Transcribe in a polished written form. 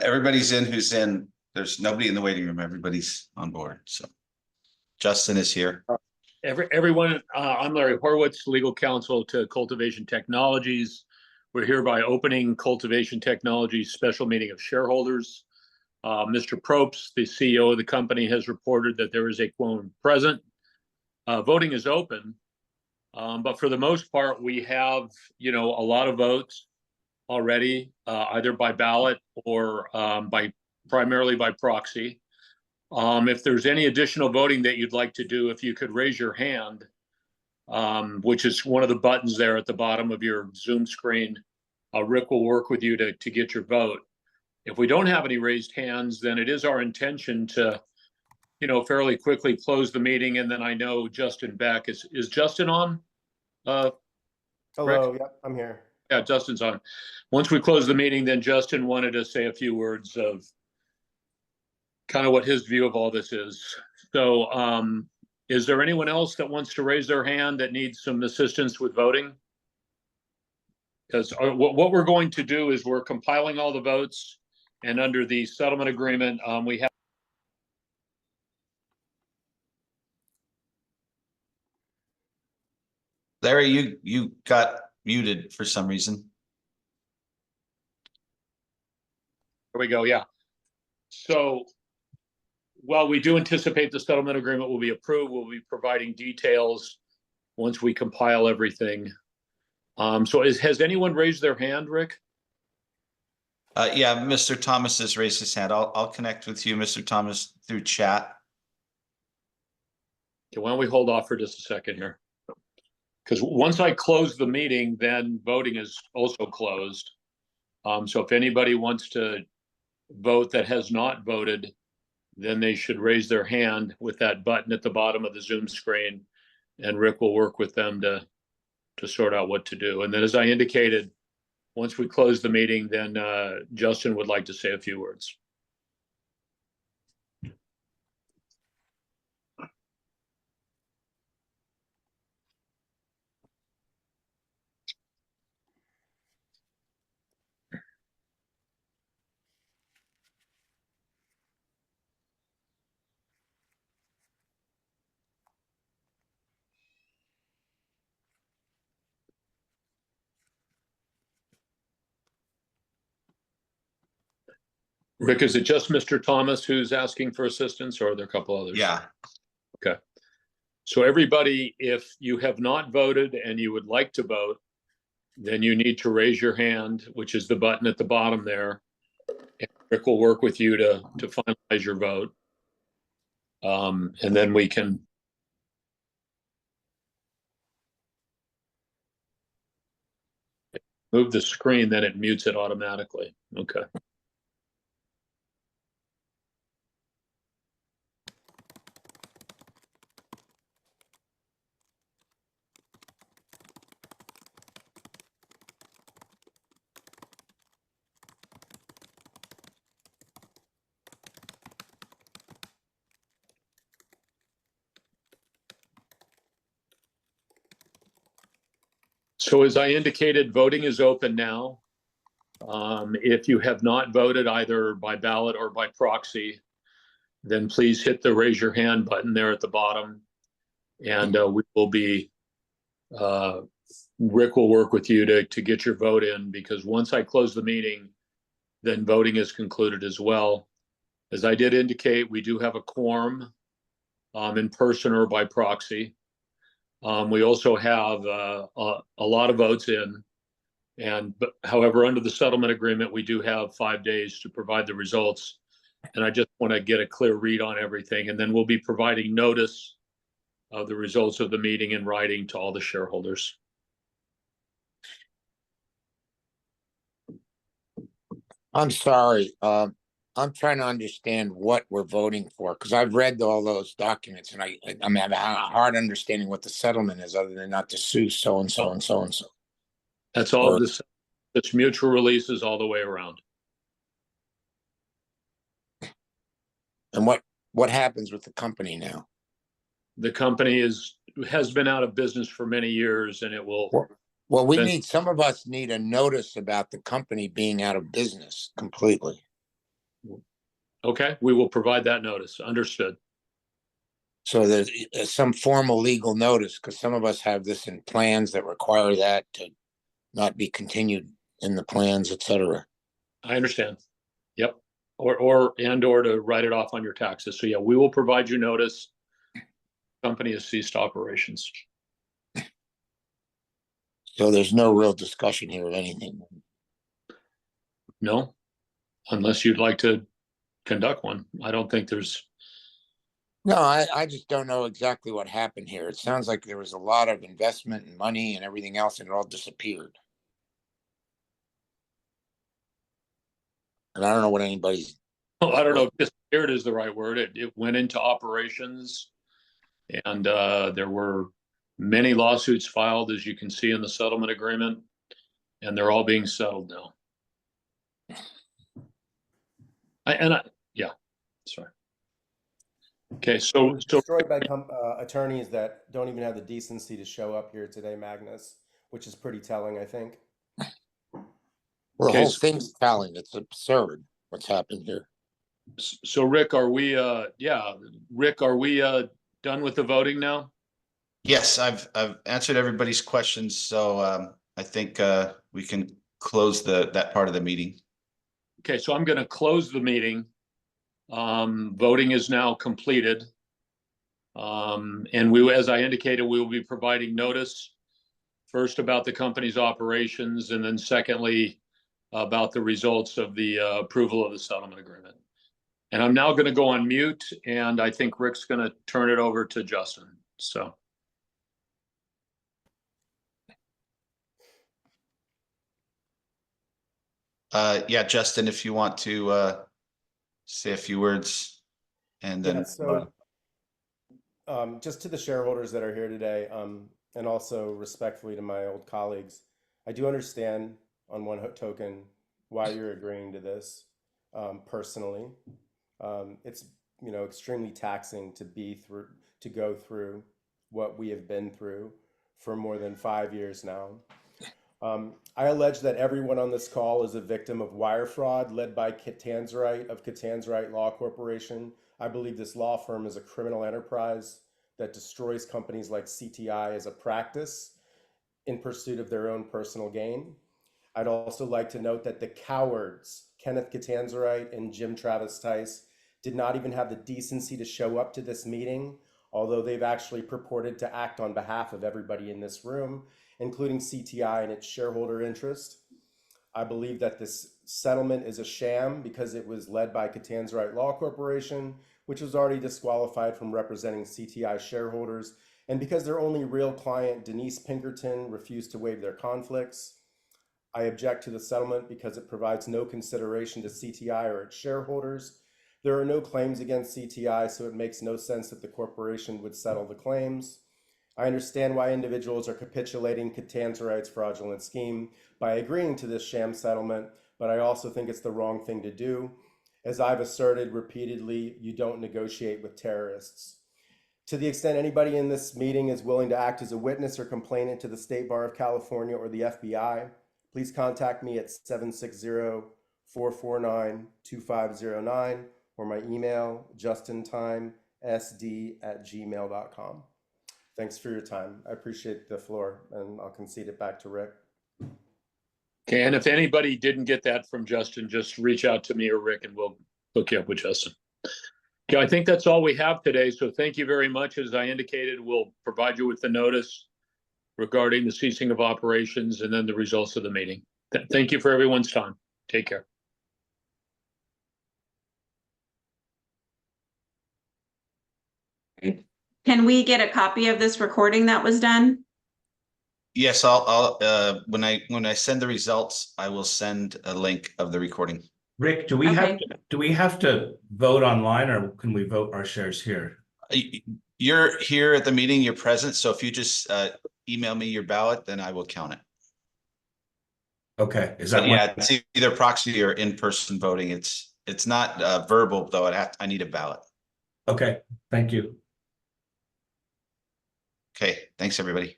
Everybody's in who's in. There's nobody in the waiting room. Everybody's on board. So Justin is here. Everyone, I'm Larry Horwitz, legal counsel to Cultivation Technologies. We're hereby opening Cultivation Technologies special meeting of shareholders. Mr. Probst, the CEO of the company, has reported that there is a quorum present. Voting is open, but for the most part, we have, a lot of votes already, either by ballot or primarily by proxy. If there's any additional voting that you'd like to do, if you could raise your hand, which is one of the buttons there at the bottom of your Zoom screen, Rick will work with you to get your vote. If we don't have any raised hands, then it is our intention to, fairly quickly close the meeting. And then I know Justin Beck is Justin on? Hello, Rick? yep, I'm here. Yeah, Justin's on. Once we close the meeting, then Justin wanted to say a few words of kind of what his view of all this is. So is there anyone else that wants to raise their hand that needs some assistance with voting? Because what we're going to do is we're compiling all the votes, and under the settlement agreement, we have. Larry, you got muted for some reason. There we go. Yeah. So while we do anticipate the settlement agreement will be approved, we'll be providing details once we compile everything. So has anyone raised their hand, Rick? Yeah, Mr. Thomas has raised his hand. I'll connect with you, Mr. Thomas, through chat. Okay, why don't we hold off for just a second here? Because once I close the meeting, then voting is also closed. So if anybody wants to vote that has not voted, then they should raise their hand with that button at the bottom of the Zoom screen, and Rick will work with them to sort out what to do. And then, as I indicated, once we close the meeting, then Justin would like to say a few words. Rick, is it just Mr. Thomas who's asking for assistance, or are there a couple others? Yeah. Okay. So everybody, if you have not voted and you would like to vote, then you need to raise your hand, which is the button at the bottom there. And Rick will work with you to finalize your vote. And then we can move the screen, then it mutes it automatically. Okay. So as I indicated, voting is open now. If you have not voted either by ballot or by proxy, then please hit the raise your hand button there at the bottom. And we will be, Rick will work with you to get your vote in, because once I close the meeting, then voting is concluded as well. As I did indicate, we do have a quorum in person or by proxy. We also have a lot of votes in, but however, under the settlement agreement, we do have 5 days to provide the results. And I just want to get a clear read on everything. And then we'll be providing notice of the results of the meeting in writing to all the shareholders. I'm sorry. I'm trying to understand what we're voting for, because I've read all those documents, and I'm having a hard understanding what the settlement is, other than not to sue so and so and so and so. That's all. It's mutual releases all the way around. And what happens with the company now? The company has been out of business for many years, and it will. Well, some of us need a notice about the company being out of business completely. Okay, we will provide that notice. Understood. So there's some formal legal notice, because some of us have this in plans that require that to not be continued in the plans, et cetera. I understand. Yep. Or to write it off on your taxes. So yeah, we will provide you notice. Company has ceased operations. So there's no real discussion here of anything. No, unless you'd like to conduct one. I don't think there's, No, I just don't know exactly what happened here. It sounds like there was a lot of investment and money and everything else, and it all disappeared. And I don't know what anybody's. I don't know if disappeared is the right word. It went into operations, and there were many lawsuits filed, as you can see in the settlement agreement, and they're all being settled now. Yeah, sorry. Okay, so Destroyed by attorneys that don't even have the decency to show up here today, Magnus, which is pretty telling, I think. Well, the Okay, whole thing's telling. It's absurd what's happened here. so Rick, are we Rick, are we done with the voting now? Yes, I've answered everybody's questions, so I think we can close that part of the meeting. Okay, so I'm going to close the meeting. Voting is now completed. And as I indicated, we will be providing notice first about the company's operations, and then secondly, about the results of the approval of the settlement agreement. And I'm now going to go on mute, and I think Rick's going to turn it over to Justin. So. Yeah, Justin, if you want to say a few words, and then Yeah, so just to the shareholders that are here today, and also respectfully to my old colleagues, I do understand on one token why you're agreeing to this personally. It's extremely taxing to go through what we have been through for more than 5 years now. I allege that everyone on this call is a victim of wire fraud led by Kit Tanzerite of Kit Tanzerite Law Corporation. I believe this law firm is a criminal enterprise that destroys companies like CTI as a practice in pursuit of their own personal gain. I'd also like to note that the cowards, Kenneth Catanzarite and Jim Travis Tice, did not even have the decency to show up to this meeting, although they've actually purported to act on behalf of everybody in this room, including CTI and its shareholder interest. I believe that this settlement is a sham because it was led by Catanzarite Law Corporation, which was already disqualified from representing CTI shareholders, and because their only real client, Denise Pinkerton, refused to waive their conflicts. I object to the settlement because it provides no consideration to CTI or its shareholders. There are no claims against CTI, so it makes no sense that the corporation would settle the claims. I understand why individuals are capitulating Catanzarite's fraudulent scheme by agreeing to this sham settlement, but I also think it's the wrong thing to do. As I've asserted repeatedly, you don't negotiate with terrorists. To the extent anybody in this meeting is willing to act as a witness or complainant to the State Bar of California or the FBI, please contact me at 760-449-2509 or my email, justintimesd@gmail.com. Thanks for your time. I appreciate the floor, and I'll concede it back to Rick. Okay, and if anybody didn't get that from Justin, just reach out to me or Rick, and we'll hook you up with Justin. Okay, I think that's all we have today. So thank you very much. As I indicated, we'll provide you with the notice regarding the ceasing of operations and then the results of the meeting. Thank you for everyone's time. Take care. Can we get a copy of this recording that was done? yes, I'll when I send the results, I will send a link of the recording. Rick, do we Okay. have to vote online, or can we vote our shares here? You're here at the meeting, you're present, so if you just email me your ballot, then I will count it. Okay, is But that yeah, it's either proxy or in-person voting. It's not verbal though. I need a ballot. Okay, thank you. Okay, thanks everybody.